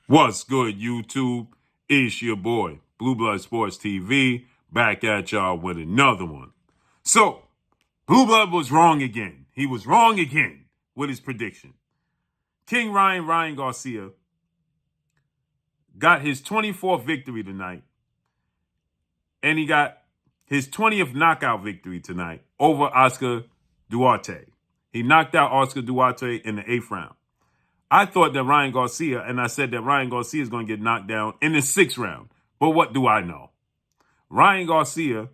What's good, YouTube? It's your boy, Blue Blood Sports TV, back at y'all with another one. So, Blue Blood was wrong again. He was wrong again with his prediction. King Ryan Garcia, got his 24th victory tonight, and he got his 20th knockout victory tonight over Oscar Duarte. He knocked out Oscar Duarte in the 8th round. I thought that Ryan Garcia, and I said that Ryan Garcia is going to get knocked down in the 6th round. But what do I know? Ryan Garcia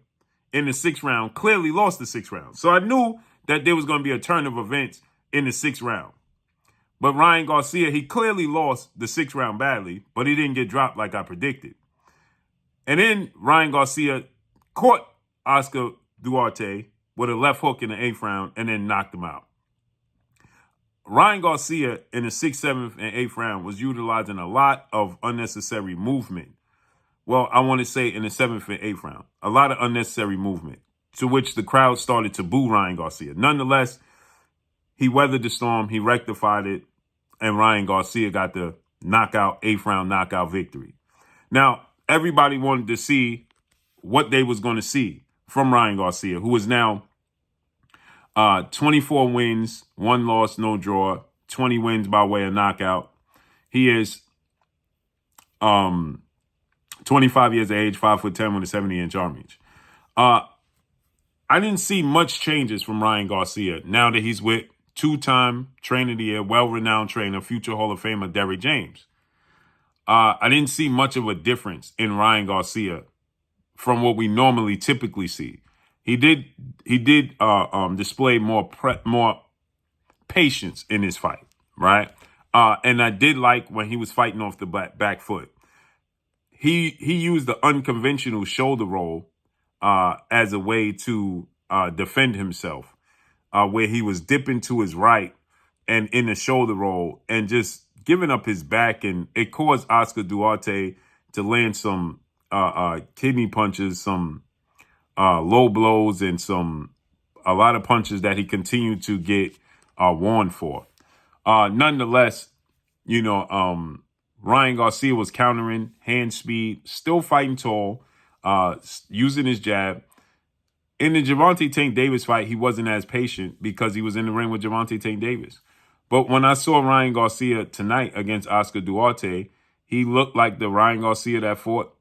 in the 6th round clearly lost the 6th round. So I knew that there was going to be a turn of events in the 6th round. But Ryan Garcia, he clearly lost the 6th round badly, but he didn't get dropped like I predicted. And then Ryan Garcia caught Oscar Duarte with a left hook in the 8th round and then knocked him out. Ryan Garcia in the 6th, 7th, and 8th round was utilizing a lot of unnecessary movement. Well, I want to say in the 7th and 8th round, a lot of unnecessary movement, to which the crowd started to boo Ryan Garcia. Nonetheless, he weathered the storm, he rectified it, and Ryan Garcia got the 8th round knockout victory. Now, everybody wanted to see what they was going to see from Ryan Garcia, who is now 24 wins, 1 loss, no draw, 20 wins by way of knockout. He is 25 years of age, 5'10" with a 70-inch arm reach. I didn't see much changes from Ryan Garcia now that he's with two-time Trainer of the Year, well-renowned trainer, future Hall of Famer Derrick James. I didn't see much of a difference in Ryan Garcia from what we normally typically see. He did display more patience in his fight, right? And I did like when he was fighting off the back foot. He used the unconventional shoulder roll as a way to defend himself, where he was dipping to his right and in the shoulder roll and just giving up his back, and it caused Oscar Duarte to land some kidney punches, some low blows, and a lot of punches that he continued to get warned for. Nonetheless, Ryan Garcia was countering, hand speed, still fighting tall, using his jab. In the Gervonta Tank Davis fight, he wasn't as patient because he was in the ring with Gervonta Tank Davis. But when I saw Ryan Garcia tonight against Oscar Duarte, he looked like the Ryan Garcia that fought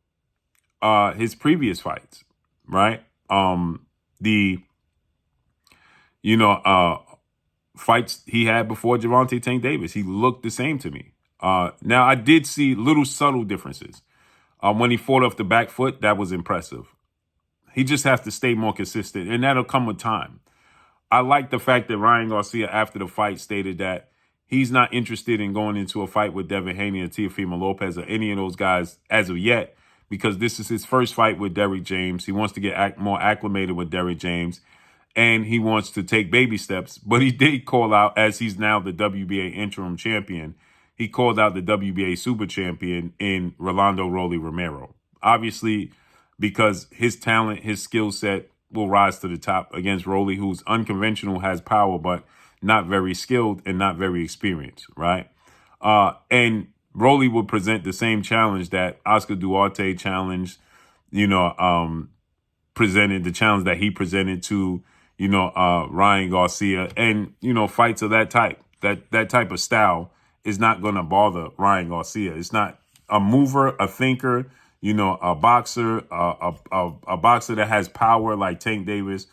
his previous fights, right? Fights he had before Gervonta Tank Davis, he looked the same to me. Now, I did see little subtle differences. When he fought off the back foot, that was impressive. He just has to stay more consistent, and that'll come with time. I like the fact that Ryan Garcia, after the fight, stated that he's not interested in going into a fight with Devin Haney or Teofimo Lopez or any of those guys as of yet, because this is his first fight with Derrick James. He wants to get more acclimated with Derrick James, and he wants to take baby steps. But he did call out, as he's now the WBA interim champion, he called out the WBA super champion in Rolando Rolly Romero. Obviously, because his talent, his skill set will rise to the top against Rolly, who's unconventional, has power, but not very skilled and not very experienced, right? And Rolly would present the same challenge that Oscar Duarte challenged, presented the challenge that he presented to, Ryan Garcia, and, fights of that type, that type of style is not going to bother Ryan Garcia. It's not a mover, a thinker, a boxer, a boxer that has power like Tank Davis.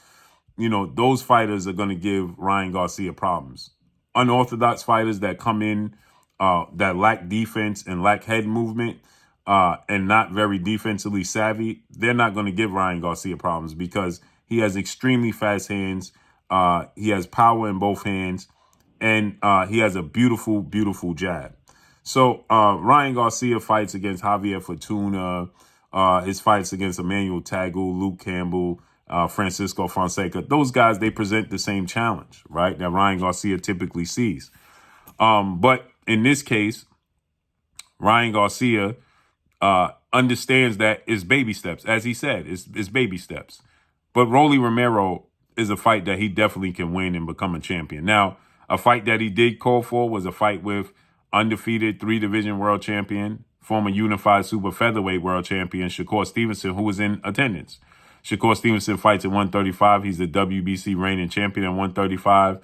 Those fighters are going to give Ryan Garcia problems. Unorthodox fighters that come in that lack defense and lack head movement and not very defensively savvy, they're not going to give Ryan Garcia problems because he has extremely fast hands. He has power in both hands, and he has a beautiful, beautiful jab. So Ryan Garcia fights against Javier Fortuna, his fights against Emmanuel Tagu, Luke Campbell, Francisco Fonseca. Those guys, they present the same challenge, right, that Ryan Garcia typically sees. But in this case, Ryan Garcia understands that it's baby steps. As he said, it's baby steps. But Rolly Romero is a fight that he definitely can win and become a champion. Now, a fight that he did call for was a fight with undefeated 3-division world champion, former unified super featherweight world champion, Shakur Stevenson, who was in attendance. Shakur Stevenson fights at 135. He's the WBC reigning champion at 135.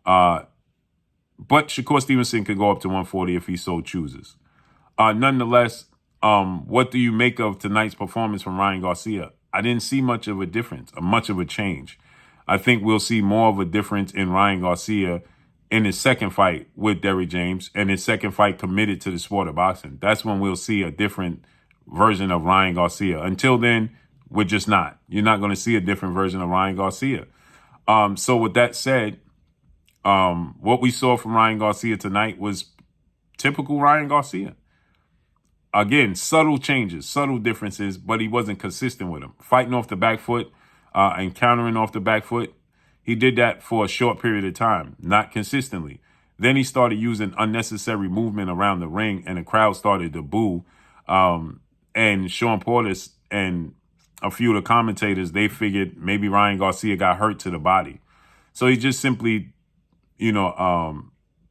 But Shakur Stevenson can go up to 140 if he so chooses. Nonetheless, what do you make of tonight's performance from Ryan Garcia? I didn't see much of a difference, much of a change. I think we'll see more of a difference in Ryan Garcia in his second fight with Derrick James and his second fight committed to the sport of boxing. That's when we'll see a different version of Ryan Garcia. Until then, we're just not. You're not going to see a different version of Ryan Garcia. So with that said, what we saw from Ryan Garcia tonight was typical Ryan Garcia. Again, subtle changes, subtle differences, but he wasn't consistent with them. Fighting off the back foot and countering off the back foot, he did that for a short period of time, not consistently. Then he started using unnecessary movement around the ring, and the crowd started to boo. And Sean Portis and a few of the commentators, they figured maybe Ryan Garcia got hurt to the body. So he just simply,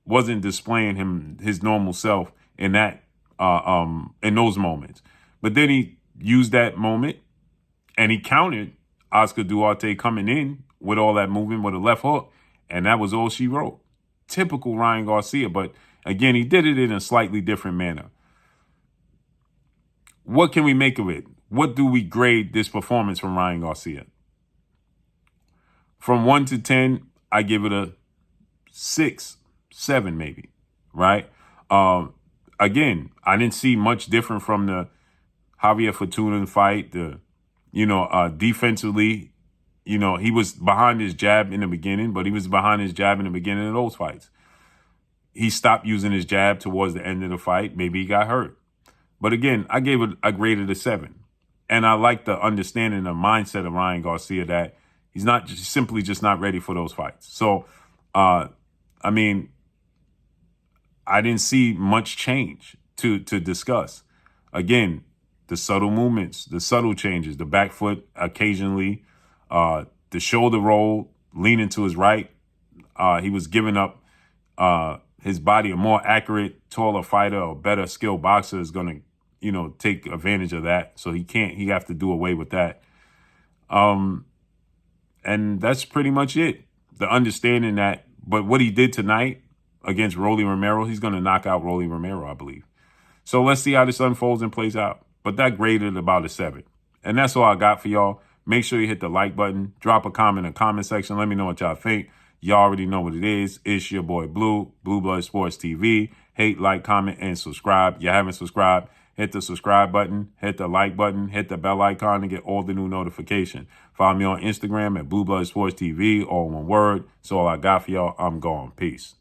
wasn't displaying his normal self in that in those moments. But then he used that moment and he countered Oscar Duarte coming in with all that movement with a left hook, and that was all she wrote. Typical Ryan Garcia, but again, he did it in a slightly different manner. What can we make of it? What do we grade this performance from Ryan Garcia? From 1 to 10, I give it a 6, 7 maybe, right? Again, I didn't see much different from the Javier Fortuna fight. Defensively, he was behind his jab in the beginning, but he was behind his jab in the beginning of those fights. He stopped using his jab towards the end of the fight. Maybe he got hurt. But again, I graded a 7. And I like the understanding, the mindset of Ryan Garcia that he's not simply not ready for those fights. So, I didn't see much change to discuss. Again, the subtle movements, the subtle changes, the back foot occasionally, the shoulder roll, leaning to his right. He was giving up his body. A more accurate, taller fighter or better skilled boxer is going to, take advantage of that. So he have to do away with that. And that's pretty much it. The understanding that, but what he did tonight against Rolly Romero, he's going to knock out Rolly Romero, I believe. So let's see how this unfolds and plays out. But that graded about a 7. And that's all I got for y'all. Make sure you hit the like button. Drop a comment in the comment section. Let me know what y'all think. Y'all already know what it is. It's your boy Blue, Blue Blood Sports TV. Hate, like, comment, and subscribe. You haven't subscribed, hit the subscribe button, hit the like button, hit the bell icon to get all the new notifications. Follow me on Instagram at Blue Blood Sports TV, all one word. So all I got for y'all. I'm gone. Peace.